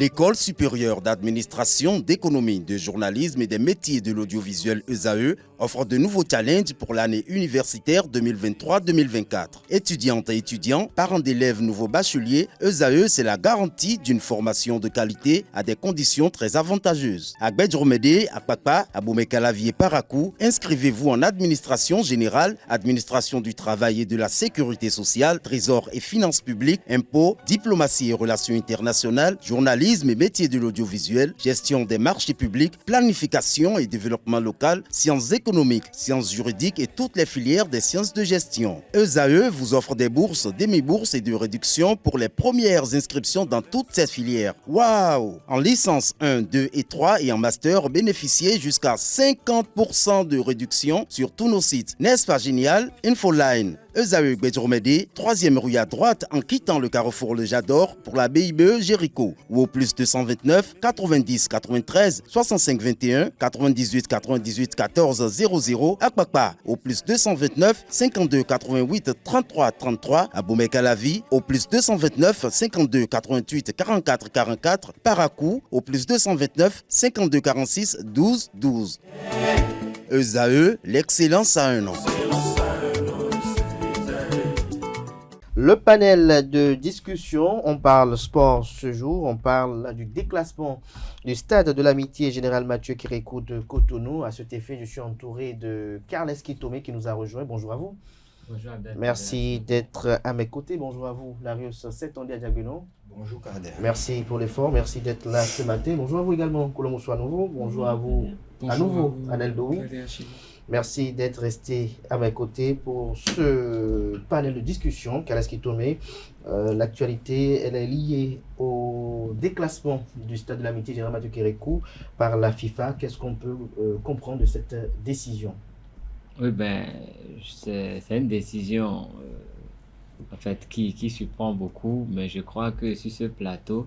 L'École supérieure d'administration, d'économie, de journalisme et des métiers de l'audiovisuel ESAE offre de nouveaux challenges pour l'année universitaire 2023-2024. Étudiantes et étudiants, parents d'élèves nouveaux bacheliers, ESAE, c'est la garantie d'une formation de qualité à des conditions très avantageuses. À Gbedjromede, à Papa, à Boumekalavi et Parakou, inscrivez-vous en administration générale, administration du travail et de la sécurité sociale, trésor et finances publiques, impôts, diplomatie et relations internationales, journalisme et métiers de l'audiovisuel, gestion des marchés publics, planification et développement local, sciences économiques, sciences juridiques et toutes les filières des sciences de gestion. ESAE vous offre des bourses, demi-bourses et de réductions pour les premières inscriptions dans toutes ces filières. Waouh! En licence 1, 2 et 3 et en master, bénéficiez jusqu'à 50% de réduction sur tous nos sites. N'est-ce pas génial? Infoline. ESAE Gbedjromede, 3e rue à droite en quittant le carrefour Le Jador pour la BIBE Jéricho ou au plus 229 90 93 65 21 98 98 14 00 à Kpakpa au plus 229 52 88 33 33 à Boumekalavi au plus 229 52 88 44 44 Parakou au plus 229 52 46 12 12. ESAE, l'excellence à un nom. Le panel de discussion, on parle sport ce jour, on parle du déclassement du stade de l'amitié Général Mathieu Kérékou de Cotonou. À cet effet, je suis entouré de Carles Kitome qui nous a rejoint. Bonjour à vous. Bonjour Abdel. Merci d'être à mes côtés. Bonjour à vous, Larius Setondia Diagono. Bonjour Kader. Merci pour l'effort, merci d'être là ce matin. Bonjour à vous également, Kolomoso à nouveau. Bonjour à vous à nouveau, Anel Doui. Merci d'être resté à mes côtés pour ce panel de discussion. Carles Kitome, l'actualité, elle est liée au déclassement du stade de l'amitié Général Mathieu Kérékou par la FIFA. Qu'est-ce qu'on peut comprendre de cette décision? Oui, c'est une décision en fait qui surprend beaucoup, mais je crois que sur ce plateau,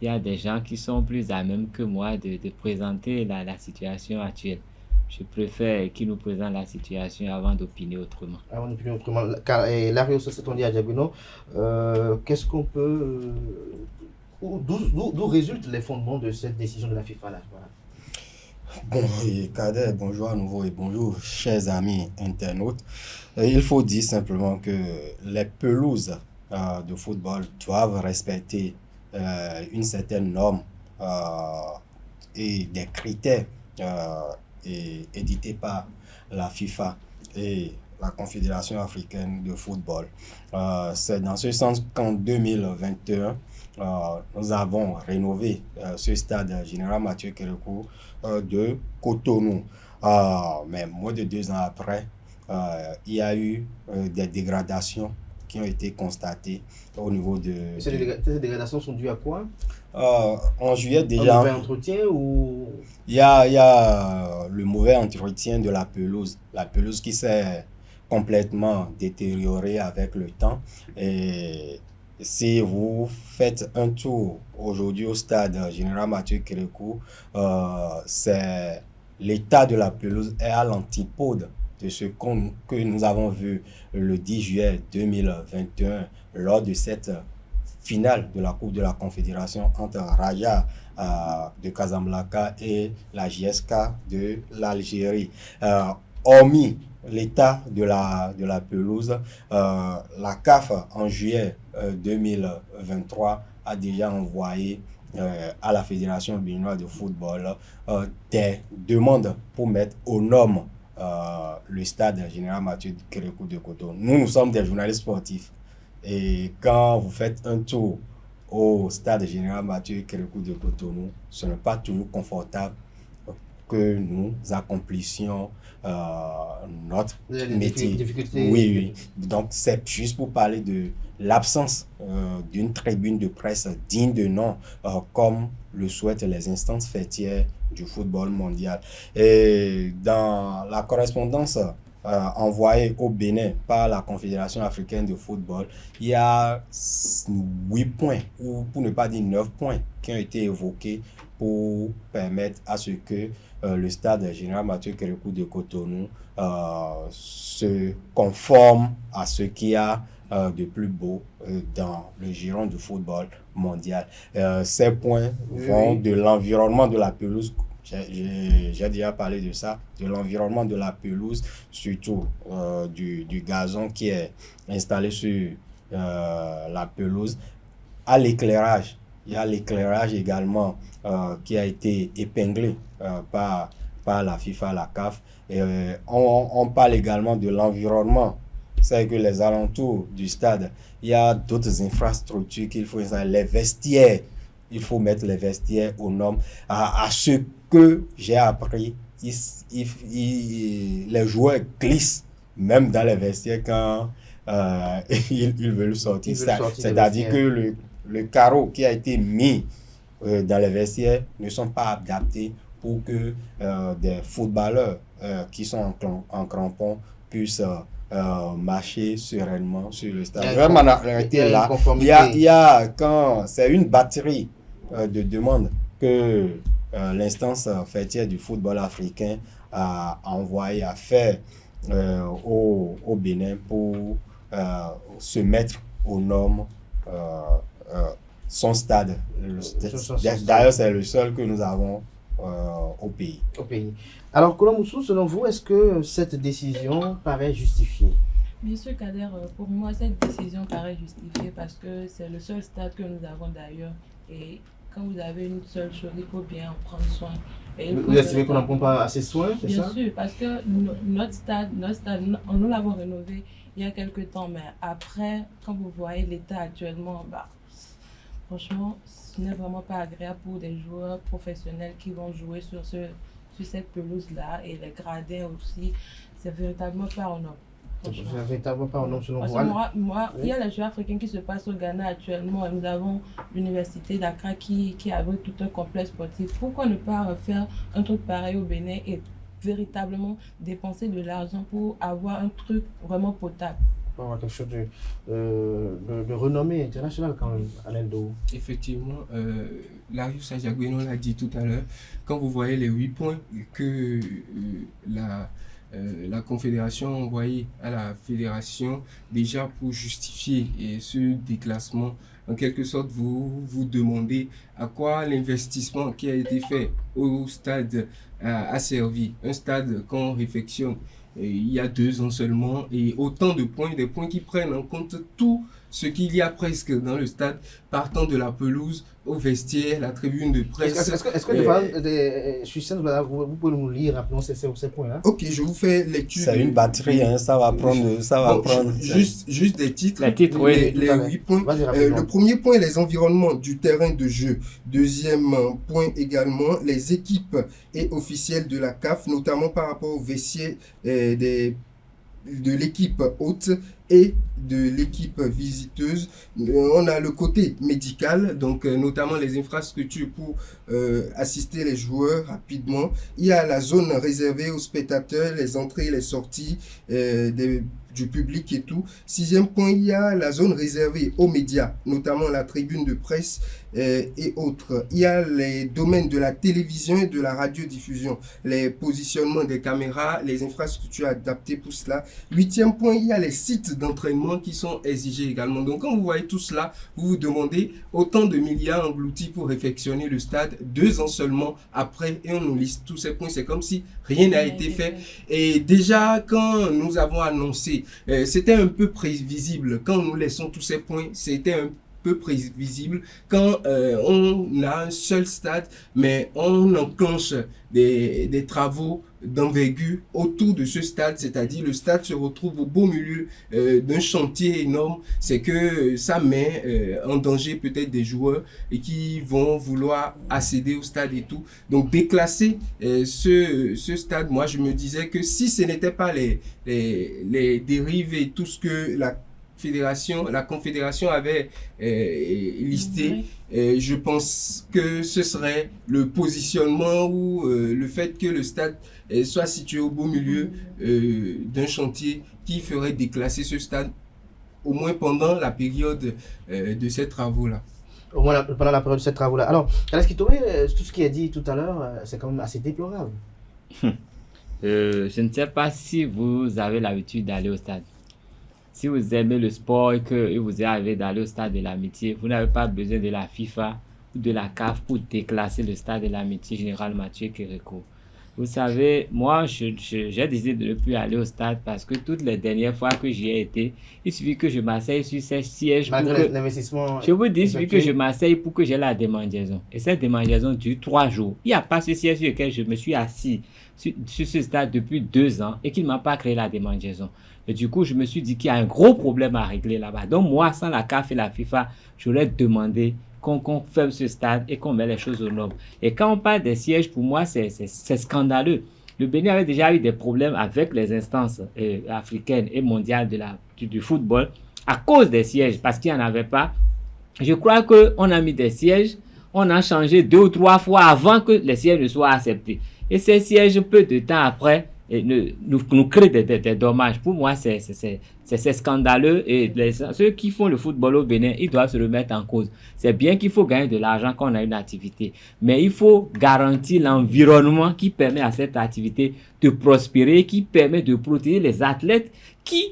il y a des gens qui sont plus à même que moi de présenter la situation actuelle. Je préfère qu'ils nous présentent la situation avant d'opiner autrement. Avant d'opiner autrement, Larius Setondia Diagono, qu'est-ce qu'on peut... D'où résultent les fondements de cette décision de la FIFA là? Voilà. Bon, Kader, bonjour à nouveau et bonjour chers amis internautes. Il faut dire simplement que les pelouses de football doivent respecter une certaine norme et des critères édités par la FIFA et la Confédération africaine de football. C'est dans ce sens qu'en 2021, nous avons rénové ce stade Général Mathieu Kérékou de Cotonou. Mais moins de 2 ans après, il y a eu des dégradations qui ont été constatées au niveau de... Ces dégradations sont dues à quoi? En juillet déjà... Un mauvais entretien ou... Il y a le mauvais entretien de la pelouse. La pelouse qui s'est complètement détériorée avec le temps. Et si vous faites un tour aujourd'hui au stade Général Mathieu Kérékou, c'est l'état de la pelouse est à l'antipode de ce que nous avons vu le 10 juillet 2021 lors de cette finale de la Coupe de la Confédération entre Raja de Casablanca et la JSK de l'Algérie. Hormis l'état de la pelouse, la CAF en juillet 2023 a déjà envoyé à la Fédération béninoise de football des demandes pour mettre aux normes le stade Général Mathieu Kérékou de Cotonou. Nous sommes des journalistes sportifs et quand vous faites un tour au stade Général Mathieu Kérékou de Cotonou, ce n'est pas toujours confortable que nous accomplissions notre métier. Oui. Donc c'est juste pour parler de l'absence d'une tribune de presse digne de nom comme le souhaitent les instances fêtières du football mondial. Et dans la correspondance envoyés au Bénin par la Confédération africaine de football, il y a 8 points, ou pour ne pas dire 9 points, qui ont été évoqués pour permettre à ce que le stade général Mathieu Kérékou de Cotonou se conforme à ce qu'il y a de plus beau dans le giron du football mondial. Ces points vont de l'environnement de la pelouse. J'ai déjà parlé de ça, de l'environnement de la pelouse, surtout du gazon qui est installé sur la pelouse, à l'éclairage. Il y a l'éclairage également qui a été épinglé par la FIFA, la CAF. Et, on parle également de l'environnement. C'est que les alentours du stade, il y a d'autres infrastructures qu'il faut installer. Les vestiaires, il faut mettre les vestiaires aux normes. À ce que j'ai appris, les joueurs glissent même dans les vestiaires quand ils veulent sortir. C'est-à-dire que le carreau qui a été mis dans les vestiaires ne sont pas adaptés pour que des footballeurs qui sont en crampons puissent marcher sereinement sur le stade. Vraiment, il y a quand c'est une batterie de demandes que l'instance fêtière du football africain a envoyé à faire au Bénin pour se mettre aux normes son stade. D'ailleurs, c'est le seul que nous avons au pays. Alors, Kolomoussou, selon vous, est-ce que cette décision paraît justifiée? Bien sûr, Kader, pour moi, cette décision paraît justifiée parce que c'est le seul stade que nous avons d'ailleurs. Et quand vous avez une seule chose, il faut bien en prendre soin. Vous estimez qu'on n'en prend pas assez soin, c'est ça? Bien sûr, parce que notre stade, nous l'avons rénové il y a quelques temps, mais après, quand vous voyez l'état actuellement, franchement, ce n'est vraiment pas agréable pour des joueurs professionnels qui vont jouer sur cette pelouse-là, et les gradins aussi, c'est véritablement pas en ordre. C'est véritablement pas en ordre selon vous. Moi, il y a les jeux africains qui se passent au Ghana actuellement, et nous avons l'université d'Accra qui abrite tout un complexe sportif. Pourquoi ne pas faire un truc pareil au Bénin et véritablement dépenser de l'argent pour avoir un truc vraiment potable? Pour avoir quelque chose de renommée internationale quand même, Alain Dou. Effectivement, Larius Ajagüeno l'a dit tout à l'heure, quand vous voyez les 8 points que la Confédération a envoyé à la Fédération, déjà pour justifier ce déclassement, en quelque sorte, vous vous demandez à quoi l'investissement qui a été fait au stade a servi. Un stade qu'on réfectionne il y a 2 ans seulement, et autant de points, des points qui prennent en compte tout ce qu'il y a presque dans le stade, partant de la pelouse au vestiaire, la tribune de presse. Est-ce que vous pouvez nous lire rapidement ces points-là? Ok, je vous fais lecture. C'est une batterie, ça va prendre. Juste des titres. Les titres, les 8 points. Le premier point, les environnements du terrain de jeu. Deuxième point également, les équipes et officiels de la CAF, notamment par rapport au vestiaire de l'équipe hôte et de l'équipe visiteuse. On a le côté médical, donc notamment les infrastructures pour assister les joueurs rapidement. Il y a la zone réservée aux spectateurs, les entrées et les sorties du public et tout. 6e point, il y a la zone réservée aux médias, notamment la tribune de presse et autres. Il y a les domaines de la télévision et de la radiodiffusion, les positionnements des caméras, les infrastructures adaptées pour cela. 8e point, il y a les sites d'entraînement qui sont exigés également. Donc quand vous voyez tout cela, vous vous demandez autant de milliards engloutis pour réfectionner le stade 2 ans seulement après, et on nous liste tous ces points. C'est comme si rien n'a été fait. Et déjà, quand nous avons annoncé, c'était un peu prévisible. Quand nous laissons tous ces points, c'était un peu prévisible. Quand on a un seul stade, mais on enclenche des travaux d'envergure autour de ce stade, c'est-à-dire le stade se retrouve au beau milieu d'un chantier énorme, c'est que ça met en danger peut-être des joueurs et qui vont vouloir accéder au stade et tout. Donc déclasser ce stade, moi je me disais que si ce n'était pas les dérives et tout ce que la la Confédération avait listé, je pense que ce serait le positionnement ou le fait que le stade soit situé au beau milieu d'un chantier qui ferait déclasser ce stade, au moins pendant la période de ces travaux-là. Au moins pendant la période de ces travaux-là. Alors, Alaski Touré, tout ce qui est dit tout à l'heure, c'est quand même assez déplorable. Je ne sais pas si vous avez l'habitude d'aller au stade. Si vous aimez le sport et que vous êtes arrivé d'aller au stade de l'amitié, vous n'avez pas besoin de la FIFA ou de la CAF pour déclasser le stade de l'amitié Général Mathieu Kérékou. Vous savez, moi, j'ai décidé de ne plus aller au stade parce que toutes les dernières fois que j'y ai été, il suffit que je m'asseye sur ces sièges. Malgré l'investissement. Je vous dis, il suffit que je m'asseye pour que j'ai la démangeaison. Et cette démangeaison dure 3 jours. Il n'y a pas ce siège sur lequel je me suis assis sur ce stade depuis 2 ans et qu'il ne m'a pas créé la démangeaison. Et du coup, je me suis dit qu'il y a un gros problème à régler là-bas. Donc moi, sans la CAF et la FIFA, j'aurais demandé qu'on ferme ce stade et qu'on met les choses aux normes. Et quand on parle des sièges, pour moi, c'est scandaleux. Le Bénin avait déjà eu des problèmes avec les instances africaines et mondiales du football à cause des sièges, parce qu'il n'y en avait pas. Je crois qu'on a mis des sièges, on a changé 2 ou 3 fois avant que les sièges ne soient acceptés. Et ces sièges, peu de temps après, nous créent des dommages. Pour moi, c'est scandaleux et ceux qui font le football au Bénin, ils doivent se remettre en cause. C'est bien qu'il faut gagner de l'argent quand on a une activité, mais il faut garantir l'environnement qui permet à cette activité de prospérer, qui permet de protéger les athlètes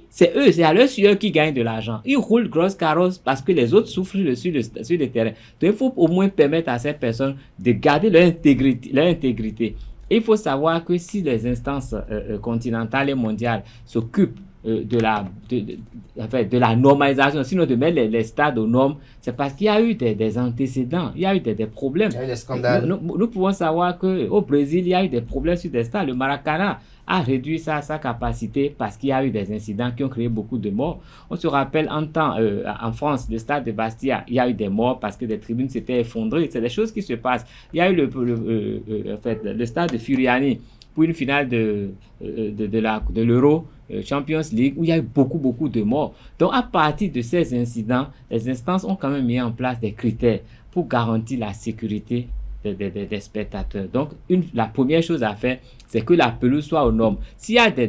c'est à leur sueur qui gagnent de l'argent. Ils roulent grosse carrosse parce que les autres souffrent sur le terrain. Donc il faut au moins permettre à ces personnes de garder leur intégrité. Et il faut savoir que si les instances continentales et mondiales s'occupent de la normalisation, sinon de mettre les stades aux normes, c'est parce qu'il y a eu des antécédents, il y a eu des problèmes. Il y a eu des scandales. Nous pouvons savoir qu'au Brésil, il y a eu des problèmes sur des stades. Le Maracana a réduit sa capacité parce qu'il y a eu des incidents qui ont créé beaucoup de morts. On se rappelle en France, le stade de Bastia, il y a eu des morts parce que des tribunes s'étaient effondrées. C'est des choses qui se passent. Il y a eu le stade de Furiani pour une finale de l'Euro Champions League où il y a eu beaucoup de morts. Donc à partir de ces incidents, les instances ont quand même mis en place des critères pour garantir la sécurité des spectateurs. Donc la première chose à faire, c'est que la pelouse soit aux normes. S'il y a des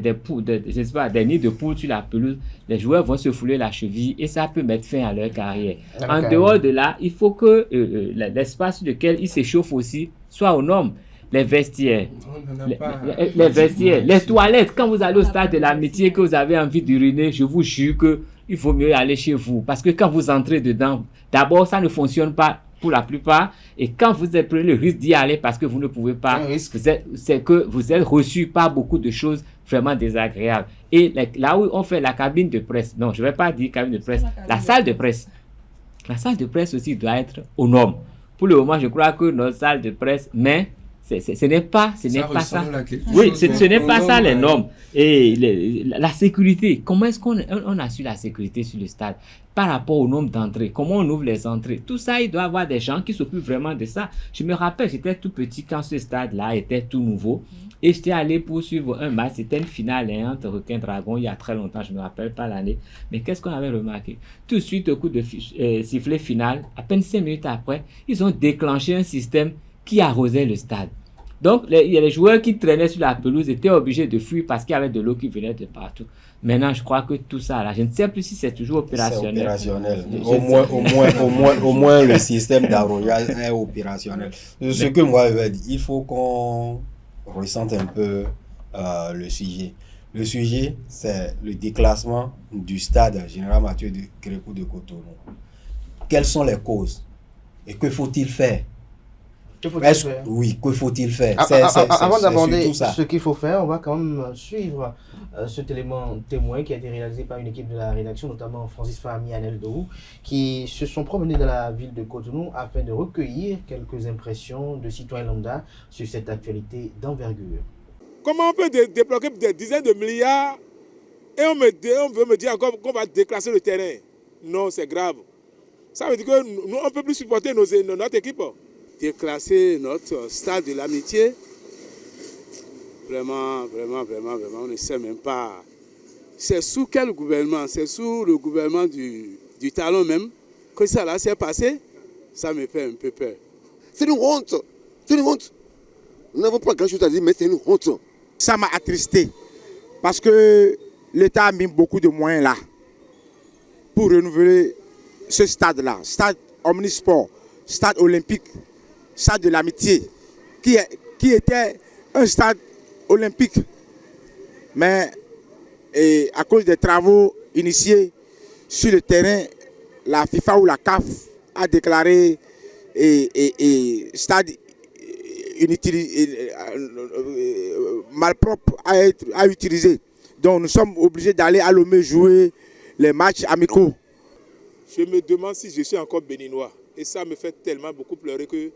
nids de poules sur la pelouse, les joueurs vont se fouler la cheville et ça peut mettre fin à leur carrière. En dehors de là, il faut que l'espace sur lequel ils s'échauffent aussi soit aux normes. Les vestiaires, les toilettes. Quand vous allez au stade de l'amitié et que vous avez envie d'uriner, je vous jure qu'il faut mieux aller chez vous. Parce que quand vous entrez dedans, d'abord, ça ne fonctionne pas pour la plupart. Et quand vous prenez le risque d'y aller parce que vous ne pouvez pas, c'est que vous êtes reçu par beaucoup de choses vraiment désagréables. Et là où on fait la cabine de presse, non, je ne vais pas dire cabine de presse, la salle de presse. La salle de presse aussi doit être aux normes. Pour le moment, je crois que notre salle de presse, mais ce n'est pas ça. Oui, ce n'est pas ça les normes. Et la sécurité, comment est-ce qu'on assure la sécurité sur le stade par rapport au nombre d'entrées? Comment on ouvre les entrées? Tout ça, il doit y avoir des gens qui s'occupent vraiment de ça. Je me rappelle, j'étais tout petit quand ce stade-là était tout nouveau. Et j'étais allé pour suivre un match. C'était une finale entre Requin Dragon il y a très longtemps. Je ne me rappelle pas l'année. Mais qu'est-ce qu'on avait remarqué? Tout de suite, au coup de sifflet final, à peine 5 minutes après, ils ont déclenché un système qui arrosait le stade. Donc, les joueurs qui traînaient sur la pelouse étaient obligés de fuir parce qu'il y avait de l'eau qui venait de partout. Maintenant, je crois que tout ça, là, je ne sais plus si c'est toujours opérationnel. C'est opérationnel. Au moins, le système d'arrosage est opérationnel. Ce que moi, je veux dire, il faut qu'on ressente un peu le sujet. Le sujet, c'est le déclassement du stade Général Mathieu Kérékou de Cotonou. Quelles sont les causes? Et que faut-il faire? Oui, que faut-il faire? Avant d'aborder ce qu'il faut faire, on va quand même suivre cet élément témoin qui a été réalisé par une équipe de la rédaction, notamment Francis Fahmi et Anel Dohou, qui se sont promenés dans la ville de Cotonou afin de recueillir quelques impressions de citoyens lambda sur cette actualité d'envergure. Comment on peut débloquer des dizaines de milliards et on veut me dire encore qu'on va déclasser le terrain? Non, c'est grave. Ça veut dire que nous, on ne peut plus supporter notre équipe. Déclasser notre stade de l'amitié, vraiment, on ne sait même pas c'est sous quel gouvernement? C'est sous le gouvernement du Talon même que ça là s'est passé. Ça me fait un peu peur. C'est une honte. C'est une honte. Nous n'avons pas grand-chose à dire, mais c'est une honte. Ça m'a attristé parce que l'État a mis beaucoup de moyens là pour renouveler ce stade-là. Stade omnisport, stade olympique, stade de l'amitié, qui était un stade olympique. Mais à cause des travaux initiés sur le terrain, la FIFA ou la CAF a déclaré stade malpropre à utiliser. Donc nous sommes obligés d'aller à Lomé jouer les matchs amicaux. Je me demande si je suis encore béninois. Et ça me fait tellement beaucoup pleurer que,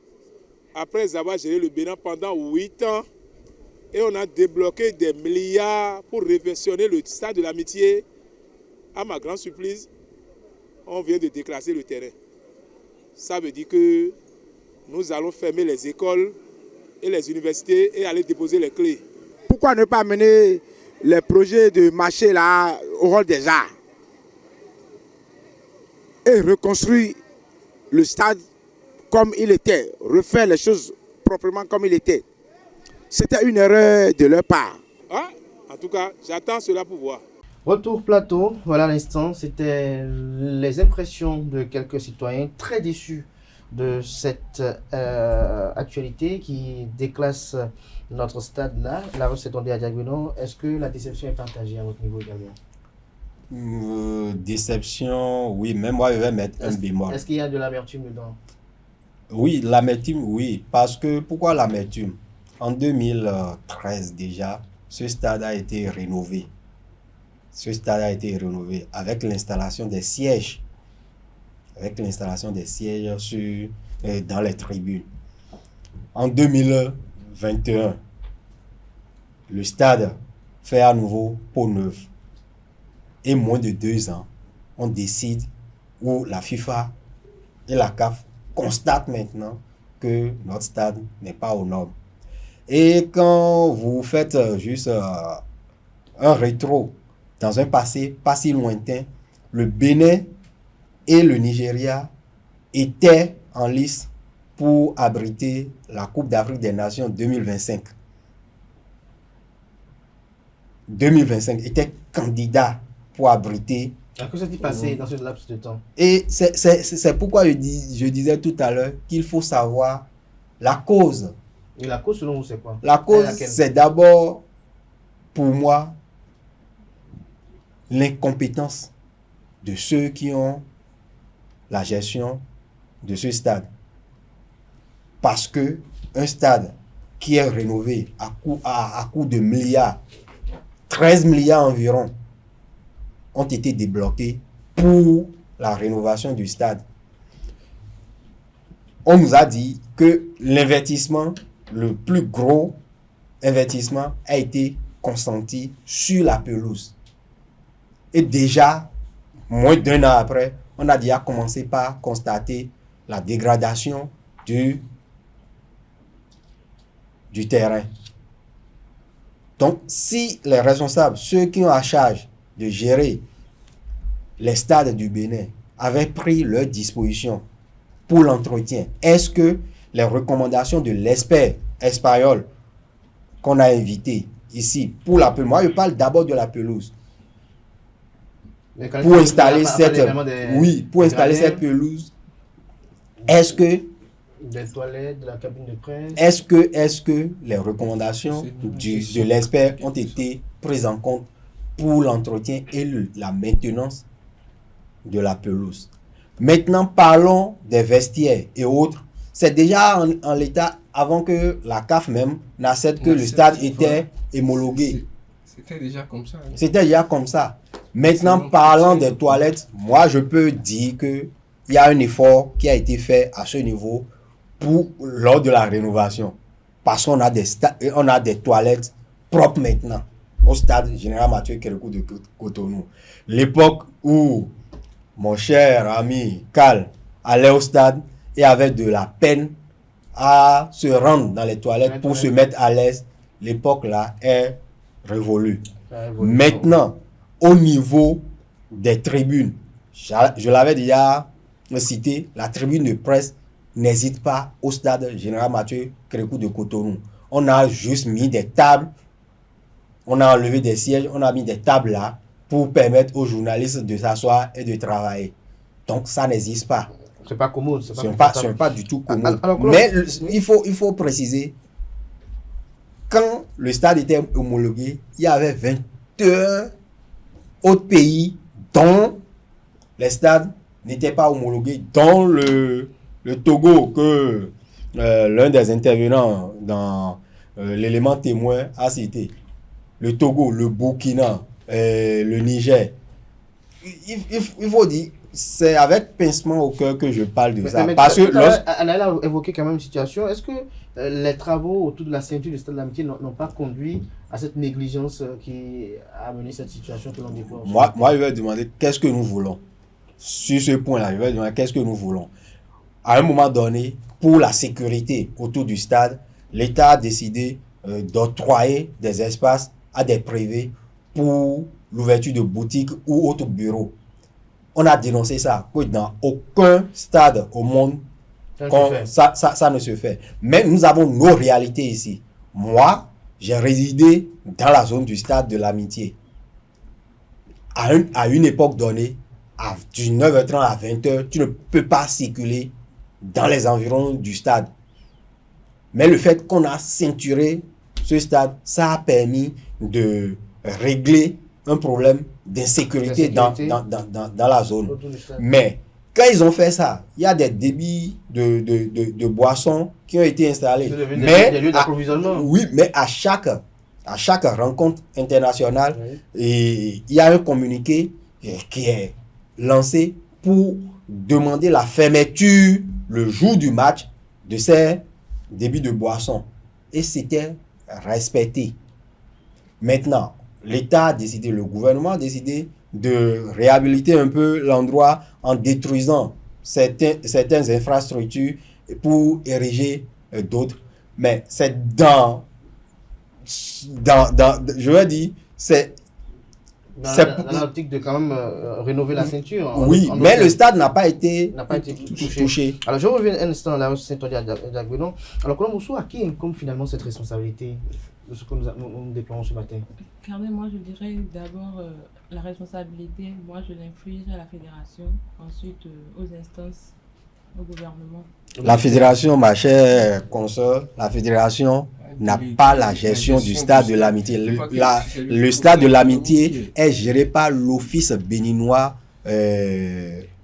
après avoir géré le Bénin pendant 8 ans, et on a débloqué des milliards pour réfectionner le stade de l'amitié, à ma grande surprise, on vient de déclasser le terrain. Ça veut dire que nous allons fermer les écoles et les universités et aller déposer les clés. Pourquoi ne pas mener les projets de marché là au rôle des arts et reconstruire le stade comme il était, refaire les choses proprement comme il était? C'était une erreur de leur part. Ah, en tout cas, j'attends cela pour voir. Retour plateau, voilà à l'instant, c'était les impressions de quelques citoyens très déçus de cette actualité qui déclasse notre stade là, la rue Secondaire à Diagono. Est-ce que la déception est partagée à votre niveau également? Déception, oui, même moi je vais mettre un bémol. Est-ce qu'il y a de l'amertume dedans? Oui, l'amertume, oui. Parce que, pourquoi l'amertume? En 2013 déjà, ce stade a été rénové. Ce stade a été rénové avec l'installation des sièges. Avec l'installation des sièges dans les tribunes. En 2021, le stade fait à nouveau peau neuve. Et moins de 2 ans, on décide, où la FIFA et la CAF constatent maintenant que notre stade n'est pas aux normes. Et quand vous faites juste un rétro dans un passé pas si lointain, le Bénin et le Nigeria étaient en lice pour abriter la Coupe d'Afrique des Nations 2025. 2025 était candidat pour abriter. Que s'est-il passé dans ce laps de temps? Et c'est pourquoi je disais tout à l'heure qu'il faut savoir la cause. Et la cause selon vous c'est quoi? La cause c'est d'abord pour moi l'incompétence de ceux qui ont la gestion de ce stade. Parce que un stade qui est rénové à coût de milliards, 13 milliards environ, ont été débloqués pour la rénovation du stade. On nous a dit que l'investissement, le plus gros investissement, a été consenti sur la pelouse. Et déjà, moins d'1 an après, on a déjà commencé par constater la dégradation du terrain. Donc, si les responsables, ceux qui ont à charge de gérer les stades du Bénin, avaient pris leurs dispositions pour l'entretien, est-ce que les recommandations de l'expert espagnol qu'on a invité ici pour la pelouse, moi je parle d'abord de la pelouse, pour installer cette pelouse, est-ce que des toilettes, de la cabine de presse, est-ce que les recommandations de l'expert ont été prises en compte pour l'entretien et la maintenance de la pelouse? Maintenant, parlons des vestiaires et autres. C'est déjà en l'état avant que la CAF même n'accepte que le stade était homologué. C'était déjà comme ça. C'était déjà comme ça. Maintenant, parlant des toilettes, moi je peux dire qu'il y a un effort qui a été fait à ce niveau lors de la rénovation. Parce qu'on a des toilettes propres maintenant au stade Général Mathieu Kérékou de Cotonou. L'époque où mon cher ami Cal allait au stade et avait de la peine à se rendre dans les toilettes pour se mettre à l'aise, l'époque là est révolue. Maintenant, au niveau des tribunes. Je l'avais déjà cité, la tribune de presse n'hésite pas au stade Général Mathieu Crékou de Cotonou. On a juste mis des tables, on a enlevé des sièges, on a mis des tables là pour permettre aux journalistes de s'asseoir et de travailler. Donc ça n'existe pas. C'est pas commode. Ce n'est pas du tout commode. Mais il faut préciser, quand le stade était homologué, il y avait 21 autres pays dont les stades n'étaient pas homologués, dont le Togo, que l'un des intervenants dans l'élément témoin a cité. Le Togo, le Burkina, le Niger. Il faut dire, c'est avec pincement au cœur que je parle de ça. Parce que Anaël a évoqué quand même une situation. Est-ce que les travaux autour de la ceinture du Stade de l'Amitié n'ont pas conduit à cette négligence qui a amené cette situation que l'on déplore? Moi, je vais demander qu'est-ce que nous voulons. Sur ce point-là, je vais demander qu'est-ce que nous voulons. À un moment donné, pour la sécurité autour du stade, l'État a décidé d'octroyer des espaces à des privés pour l'ouverture de boutiques ou autres bureaux. On a dénoncé ça, que dans aucun stade au monde, ça ne se fait. Mais nous avons nos réalités ici. Moi, j'ai résidé dans la zone du stade de l'Amitié. À une époque donnée, à 19h30 à 20h, tu ne peux pas circuler dans les environs du stade. Mais le fait qu'on a ceinturé ce stade, ça a permis de régler un problème d'insécurité dans la zone. Mais quand ils ont fait ça, il y a des débits de boissons qui ont été installés. Des lieux d'approvisionnement. Oui, mais à chaque rencontre internationale, et il y a un communiqué qui est lancé pour demander la fermeture le jour du match de ces débits de boissons. Et c'était respecté. Maintenant, l'État a décidé, le gouvernement a décidé de réhabiliter un peu l'endroit en détruisant certaines infrastructures pour ériger d'autres. Mais c'est je veux dire, c'est dans l'optique de quand même rénover la ceinture. Oui, mais le stade n'a pas été touché. Alors je reviens un instant là, Saint-Odia-Diagbenon. Alors Colombe Moussou, à qui incombe finalement cette responsabilité de ce que nous déplorons ce matin? Carnet, moi je dirais d'abord la responsabilité, moi je l'inflige à la fédération, ensuite aux instances, au gouvernement. La fédération, ma chère consoeur, la fédération n'a pas la gestion du stade de l'Amitié. Le stade de l'Amitié est géré par l'Office béninois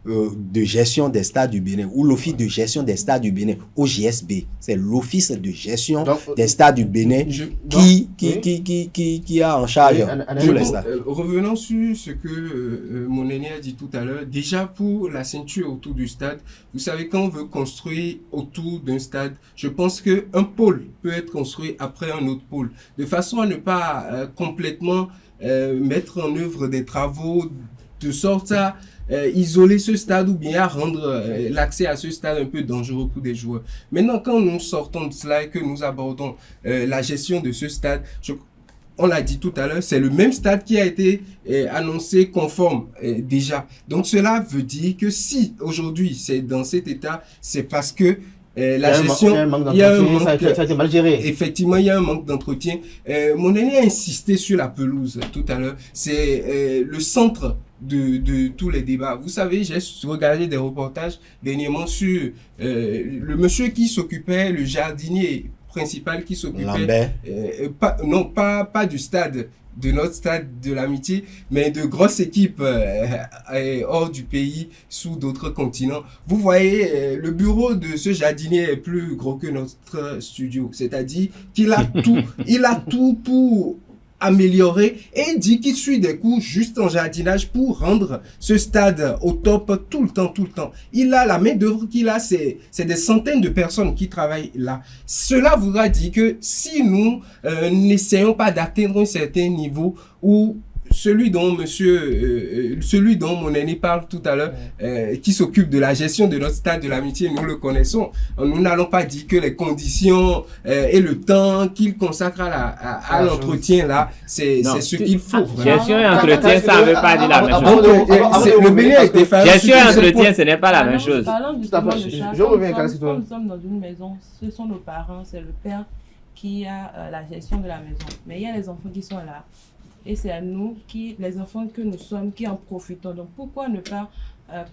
de gestion des stades du Bénin, ou l'Office de gestion des stades du Bénin, OGSB. C'est l'Office de gestion des stades du Bénin qui a en charge tous les stades. Revenons sur ce que mon aîné a dit tout à l'heure. Déjà, pour la ceinture autour du stade, vous savez, quand on veut construire autour d'un stade, je pense qu'un pôle peut être construit après un autre pôle, de façon à ne pas complètement mettre en œuvre des travaux de sorte à isoler ce stade ou bien à rendre l'accès à ce stade un peu dangereux pour des joueurs. Maintenant, quand nous sortons de cela et que nous abordons la gestion de ce stade, on l'a dit tout à l'heure, c'est le même stade qui a été annoncé conforme déjà. Donc cela veut dire que si aujourd'hui c'est dans cet état, c'est parce que la gestion, il y a un manque, ça a été mal géré. Effectivement, il y a un manque d'entretien. Mon aîné a insisté sur la pelouse tout à l'heure. C'est le centre de tous les débats. Vous savez, j'ai regardé des reportages dernièrement sur le monsieur qui s'occupait, le jardinier principal qui s'occupait, pas du stade, de notre stade de l'Amitié, mais de grosses équipes hors du pays, sous d'autres continents. Vous voyez, le bureau de ce jardinier est plus gros que notre studio. C'est-à-dire qu'il a tout, il a tout pour améliorer, et il dit qu'il suit des cours juste en jardinage pour rendre ce stade au top tout le temps. Il a la main d'œuvre qu'il a, c'est des centaines de personnes qui travaillent là. Cela voudra dire que si nous n'essayons pas d'atteindre un certain niveau où celui dont mon aîné parle tout à l'heure, qui s'occupe de la gestion de notre stade de l'Amitié, nous le connaissons. Nous n'allons pas dire que les conditions et le temps qu'il consacre à l'entretien là, c'est ce qu'il faut. Gestion et entretien, ça ne veut pas dire la même chose. Le Bénin est défaillant. Gestion et entretien, ce n'est pas la même chose. Parlons justement de ça. Quand nous sommes dans une maison, ce sont nos parents, c'est le père qui a la gestion de la maison. Mais il y a les enfants qui sont là. Et c'est à nous, les enfants que nous sommes, qui en profitons. Donc pourquoi ne pas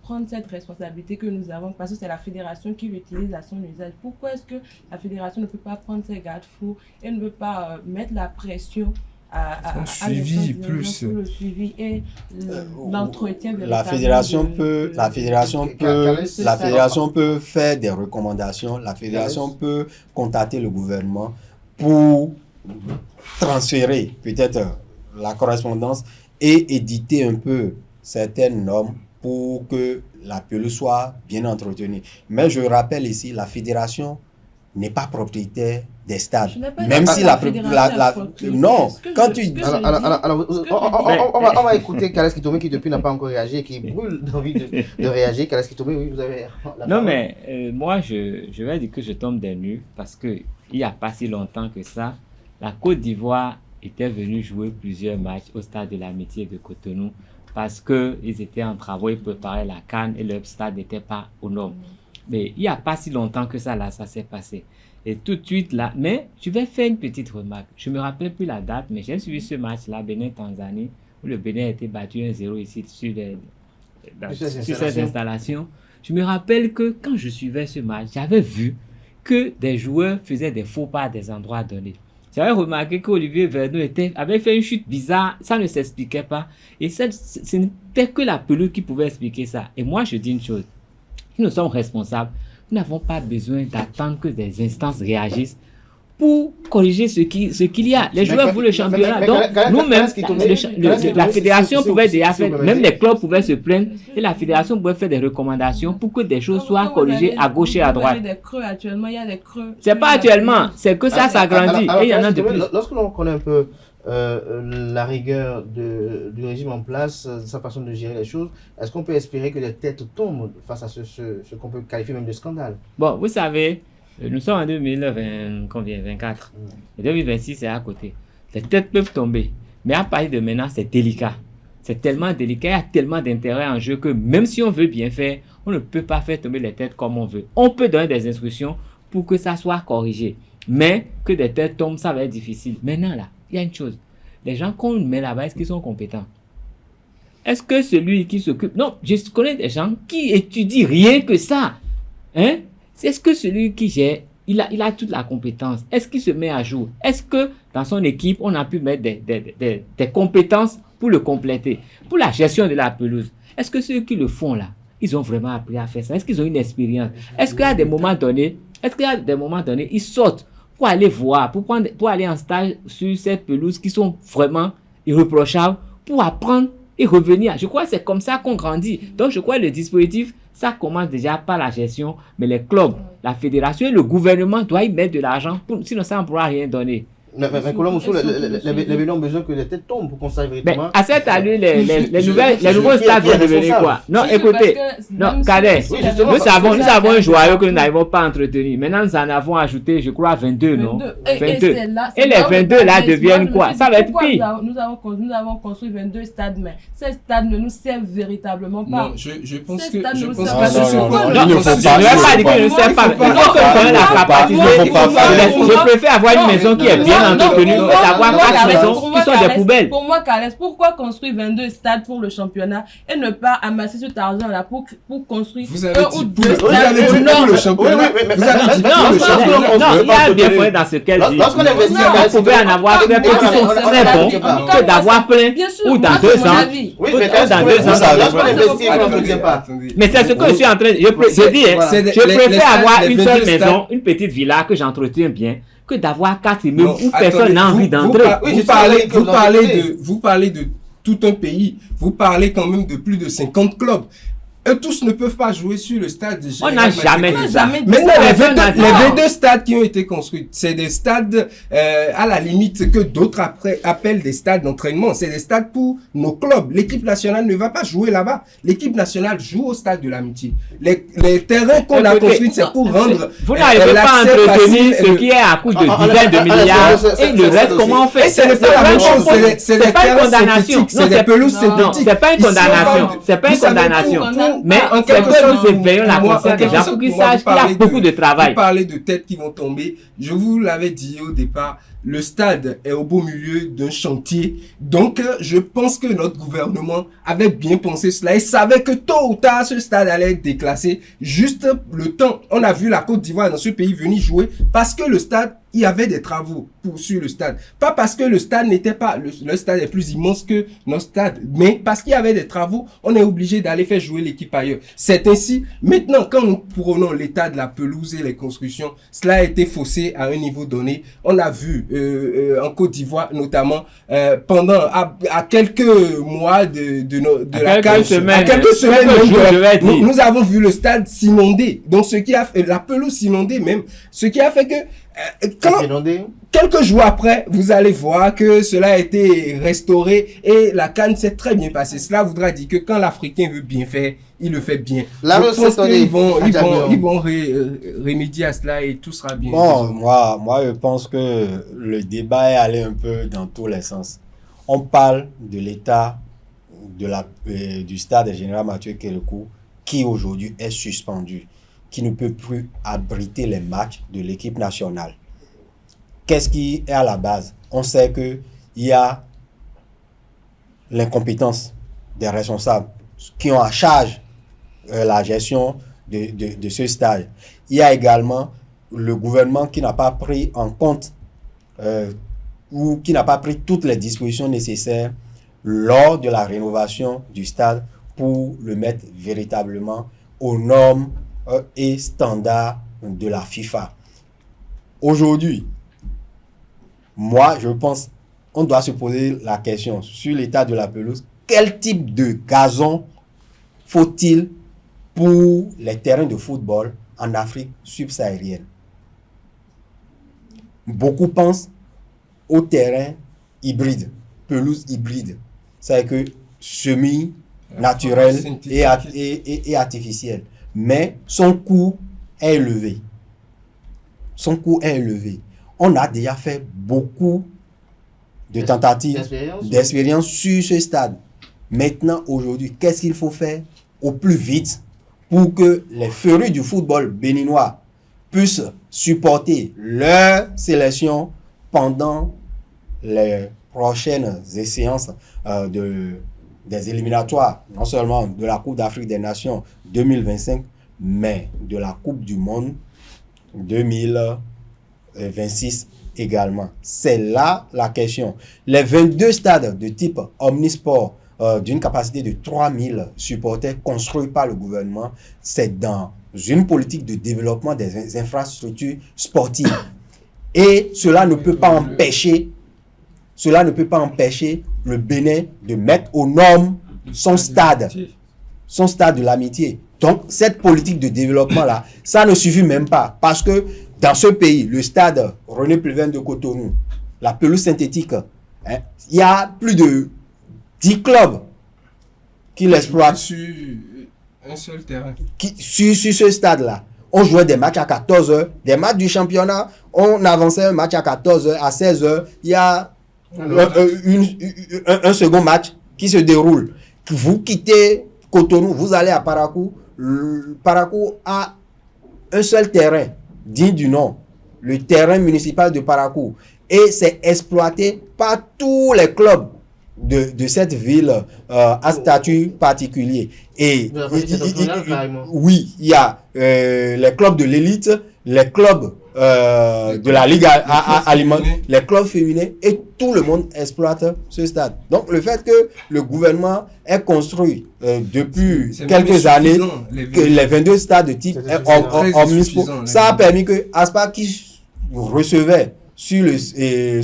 prendre cette responsabilité que nous avons, parce que c'est la fédération qui l'utilise à son usage. Pourquoi est-ce que la fédération ne peut pas prendre ses garde-fous et ne peut pas mettre la pression à le suivi et l'entretien de la fédération peut faire des recommandations. La fédération peut contacter le gouvernement pour transférer peut-être la correspondance et éditer un peu certaines normes pour que la pelouse soit bien entretenue. Mais je rappelle ici, la fédération n'est pas propriétaire des stades. Même si non, quand tu... Alors, on va écouter Kales Kitome qui depuis n'a pas encore réagi, qui brûle d'envie de réagir. Kales Kitome, oui, vous avez... Non, mais moi, je vais dire que je tombe des nues parce qu'il n'y a pas si longtemps que ça, la Côte d'Ivoire était venue jouer plusieurs matchs au stade de l'Amitié de Cotonou parce qu'ils étaient en travaux, ils préparaient la CAN et leur stade n'était pas aux normes. Mais il n'y a pas si longtemps que ça, là, ça s'est passé. Et tout de suite, là, mais je vais faire une petite remarque. Je ne me rappelle plus la date, mais j'ai suivi ce match-là, Bénin-Tanzanie, où le Bénin a été battu 1-0 ici sur ces installations. Je me rappelle que quand je suivais ce match, j'avais vu que des joueurs faisaient des faux pas à des endroits donnés. J'avais remarqué qu'Olivier Vernon avait fait une chute bizarre, ça ne s'expliquait pas. Et ce n'était que la pelouse qui pouvait expliquer ça. Et moi, je dis une chose. Si nous sommes responsables, nous n'avons pas besoin d'attendre que des instances réagissent pour corriger ce qu'il y a. Les joueurs voulaient le championnat. Donc, nous-mêmes, la fédération pouvait déjà faire, même les clubs pouvaient se plaindre, et la fédération pouvait faire des recommandations pour que des choses soient corrigées à gauche et à droite. Il y a des creux actuellement, il y a des creux. C'est pas actuellement, c'est que ça s'agrandit, et il y en a de plus. Lorsque l'on connaît un peu la rigueur du régime en place, sa façon de gérer les choses, est-ce qu'on peut espérer que les têtes tombent face à ce qu'on peut qualifier même de scandale? Bon, vous savez, nous sommes en 2024. Et 2026, c'est à côté. Les têtes peuvent tomber. Mais à partir de maintenant, c'est délicat. C'est tellement délicat, il y a tellement d'intérêt en jeu que même si on veut bien faire, on ne peut pas faire tomber les têtes comme on veut. On peut donner des instructions pour que ça soit corrigé. Mais que des têtes tombent, ça va être difficile. Maintenant, là, il y a une chose. Les gens qu'on met là-bas, est-ce qu'ils sont compétents? Est-ce que celui qui s'occupe... Non, je connais des gens qui étudient rien que ça. Hein? Est-ce que celui qui gère, il a toute la compétence? Est-ce qu'il se met à jour? Est-ce que dans son équipe, on a pu mettre des compétences pour le compléter? Pour la gestion de la pelouse, est-ce que ceux qui le font là, ils ont vraiment appris à faire ça? Est-ce qu'ils ont une expérience? Est-ce qu'il y a des moments donnés, ils sortent pour aller voir, pour aller en stage sur cette pelouse qui sont vraiment irréprochables, pour apprendre et revenir? Je crois que c'est comme ça qu'on grandit. Donc je crois que le dispositif, ça commence déjà par la gestion, mais les clubs, la fédération et le gouvernement doivent y mettre de l'argent, sinon ça ne pourra rien donner. Mais Kola Moussou, les Bénins ont besoin que les têtes tombent pour qu'on sache véritablement. À cette allure, les nouveaux stades vont devenir quoi? Non, écoutez, non, Cadet, nous avons un joyau que nous n'avons pas entretenu. Maintenant, nous en avons ajouté, je crois, 22, non? 22. Et les 22 là deviennent quoi? Ça va être pire. Nous avons construit 22 stades, mais ces stades ne nous servent véritablement pas. Non, je pense que... Je ne vais pas dire que ne servent pas. Il faut que nous ayons la capacité. Je préfère avoir une maison qui est bien entretenu d'avoir 4 maisons qui sont des poubelles. Pour moi, Kales, pourquoi construire 22 stades pour le championnat et ne pas amasser cet argent-là pour construire un ou deux stades? Vous avez dit pour le championnat. Non, il y a des fois dans ce qu'elle dit. On pouvait en avoir très peu qui sont très bons que d'avoir plein ou dans 2 ans. Oui, mais dans 2 ans, lorsqu'on investit, on n'entretient pas. Mais c'est ce que je suis en train de... Je préfère avoir une seule maison, une petite villa que j'entretiens bien, que d'avoir 4 immeubles où personne n'a envie d'entrer. Vous parlez de tout un pays. Vous parlez quand même de plus de 50 clubs. Eux tous ne peuvent pas jouer sur le stade. On n'a jamais dit ça. Maintenant, les 22 stades qui ont été construits, c'est des stades à la limite que d'autres appellent des stades d'entraînement. C'est des stades pour nos clubs. L'équipe nationale ne va pas jouer là-bas. L'équipe nationale joue au stade de l'Amitié. Les terrains qu'on a construits, c'est pour rendre... Vous n'arrivez pas à entretenir ce qui est à coût de dizaines de milliards et le reste, comment on fait? Ce n'est pas la même chose. C'est pas une condamnation. C'est des pelouses synthétiques. C'est pas une condamnation. C'est pas une condamnation. Mais en quelque sorte, nous éveillons la conscience des gens pour qu'ils sachent qu'il y a beaucoup de travail. Vous parlez de têtes qui vont tomber. Je vous l'avais dit au départ, le stade est au beau milieu d'un chantier. Donc, je pense que notre gouvernement avait bien pensé cela et savait que tôt ou tard, ce stade allait être déclassé. Juste le temps. On a vu la Côte d'Ivoire dans ce pays venir jouer parce que le stade, il y avait des travaux sur le stade. Pas parce que le stade n'était pas, le stade est plus immense que notre stade, mais parce qu'il y avait des travaux, on est obligé d'aller faire jouer l'équipe ailleurs. C'est ainsi. Maintenant, quand nous prenons l'état de la pelouse et les constructions, cela a été faussé à un niveau donné. On a vu en Côte d'Ivoire, notamment, pendant à quelques mois de la CAN, à quelques semaines, nous avons vu le stade s'inonder. Donc, ce qui a fait, la pelouse s'inonder même, ce qui a fait que quelques jours après, vous allez voir que cela a été restauré et la CAN s'est très bien passée. Cela voudra dire que quand l'Africain veut bien faire, il le fait bien. Là, je pense qu'ils vont remédier à cela et tout sera bien. Bon, moi, je pense que le débat est allé un peu dans tous les sens. On parle de l'état du stade général Mathieu Kérékou qui aujourd'hui est suspendu, qui ne peut plus abriter les matchs de l'équipe nationale. Qu'est-ce qui est à la base? On sait qu'il y a l'incompétence des responsables qui ont à charge la gestion de ce stade. Il y a également le gouvernement qui n'a pas pris en compte ou qui n'a pas pris toutes les dispositions nécessaires lors de la rénovation du stade pour le mettre véritablement aux normes et standards de la FIFA. Aujourd'hui, moi, je pense on doit se poser la question sur l'état de la pelouse. Quel type de gazon faut-il pour les terrains de football en Afrique subsaharienne? Beaucoup pensent au terrain hybride, pelouse hybride. C'est-à-dire que semi-naturel et artificiel. Mais son coût est élevé. Son coût est élevé. On a déjà fait beaucoup de tentatives d'expérience sur ce stade. Maintenant, aujourd'hui, qu'est-ce qu'il faut faire au plus vite pour que les férus du football béninois puissent supporter leur sélection pendant les prochaines séances des éliminatoires, non seulement de la Coupe d'Afrique des Nations 2025, mais de la Coupe du Monde 2026 également. C'est là la question. Les 22 stades de type omnisport d'une capacité de 3000 supporters construits par le gouvernement, c'est dans une politique de développement des infrastructures sportives. Et cela ne peut pas empêcher le Bénin de mettre aux normes son stade de l'amitié. Donc, cette politique de développement-là, ça ne suffit même pas. Parce que dans ce pays, le stade René Pleven de Cotonou, la pelouse synthétique, il y a plus de 10 clubs qui l'exploitent. Sur un seul terrain. Sur ce stade-là. On jouait des matchs à 14h. Des matchs du championnat, on avançait un match à 14h, à 16h. Il y a un second match qui se déroule. Vous quittez Cotonou, vous allez à Parakou. Parakou a un seul terrain digne du nom, le terrain municipal de Parakou, et c'est exploité par tous les clubs de cette ville à statut particulier. Et oui, il y a les clubs de l'élite, les clubs de la Ligue alimentaire, les clubs féminins, et tout le monde exploite ce stade. Donc le fait que le gouvernement ait construit depuis quelques années que les 22 stades de type omnisport, ça a permis que Aspa, qui recevait sur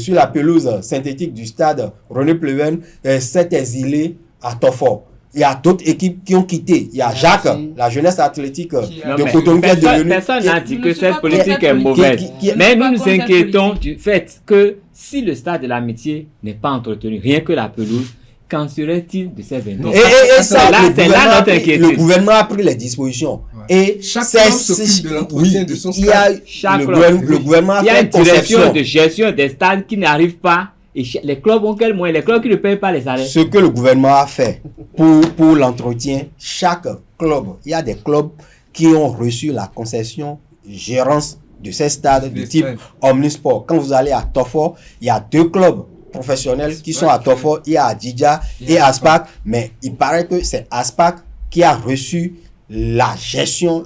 la pelouse synthétique du stade René Pleven, s'est exilé à Tofor. Il y a d'autres équipes qui ont quitté. Il y a Jacques, la jeunesse athlétique de Cotonou qui est devenue... Personne n'a dit que cette politique est mauvaise. Mais nous nous inquiétons du fait que si le stade de l'Amitié n'est pas entretenu, rien que la pelouse, qu'en serait-il de ces 20 ans? Et ça, c'est là notre inquiétude. Le gouvernement a pris les dispositions. Et chaque club s'occupe de l'entretien de son stade. Le gouvernement a il y a fait une direction de gestion des stades qui n'arrive pas. Et les clubs ont quel moyen? Les clubs qui ne payent pas les salaires. Ce que le gouvernement a fait pour l'entretien, chaque club, il y a des clubs qui ont reçu la concession gérance de ces stades de type Omnisport. Quand vous allez à Tofo, il y a 2 clubs professionnels qui sont à Tofo, il y a Adidja et Aspac, mais il paraît que c'est Aspac qui a reçu la gestion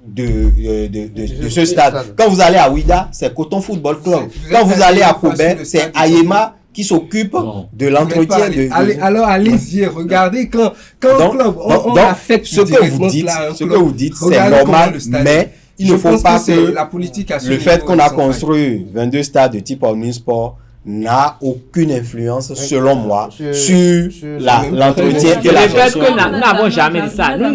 de ce stade. Quand vous allez à Ouida, c'est Coton Football Club. Quand vous allez à Kobe, c'est Ayema qui s'occupe de l'entretien alors allez-y, regardez quand un club on affecte ce que vous dites c'est normal, mais il ne faut pas que la politique le fait qu'on a construit 22 stades de type Omnisport n'a aucune influence, selon moi, sur l'entretien et la gestion. Nous n'avons jamais dit ça. Nous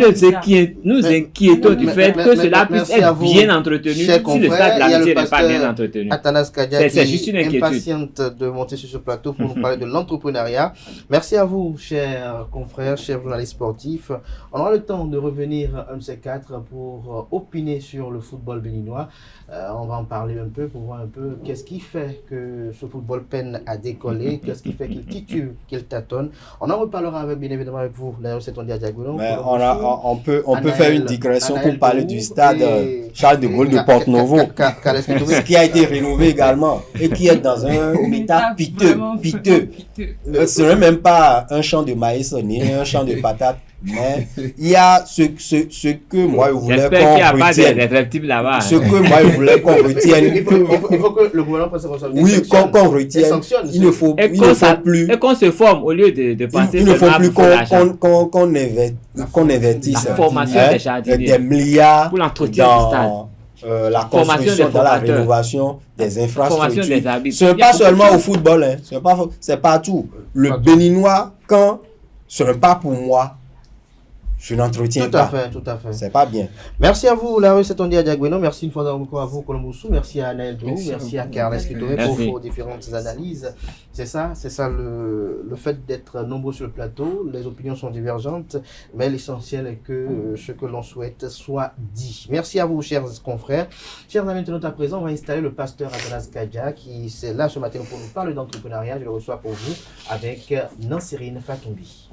nous inquiétons du fait que cela puisse être bien entretenu si le stade de l'Amitié n'est pas bien entretenu. C'est juste une inquiétude. Impatiente de monter sur ce plateau pour nous parler de l'entrepreneuriat. Merci à vous, chers confrères, chers journalistes sportifs. On aura le temps de revenir un de ces 4 pour opiner sur le football béninois. On va en parler un peu pour voir un peu qu'est-ce qui fait que ce football peine à décoller, qu'est-ce qui fait qu'il titube, qu'il tâtonne. On en reparlera bien évidemment avec vous. D'ailleurs, c'est ton diagolo. On peut faire une digression pour parler du stade Charles de Gaulle de Porto-Novo, qui a été rénové également et qui est dans un état piteux. Ce n'est même pas un champ de maïs ni un champ de patates. Mais il y a ce que moi je voulais qu'on retienne. Là-bas. Ce que moi je voulais qu'on retienne. Il faut que le gouvernement prenne ses responsabilités. Oui, qu'on retienne. Il ne faut plus. Et qu'on se forme au lieu de penser. Il ne faut plus qu'on investisse la formation des jardiniers, des milliards pour l'entretien du stade. La construction, dans la rénovation des infrastructures. Des arbitres. Ce n'est pas seulement au football, c'est partout. Le Béninois, quand ce n'est pas pour moi, je n'entretiens pas. Tout à fait. C'est pas bien. Merci à vous, Larry Setondia à Diagueno. Merci une fois encore à vous, Colomboussou. Merci à Anaël Dou. Merci à Carles Kitové pour vos différentes analyses. C'est ça le fait d'être nombreux sur le plateau. Les opinions sont divergentes, mais l'essentiel est que ce que l'on souhaite soit dit. Merci à vous, chers confrères. Chers amis, maintenant à présent, on va installer le pasteur Atanas Kadja qui est là ce matin pour nous parler d'entrepreneuriat. Je le reçois pour vous avec Nansirine Fatombi.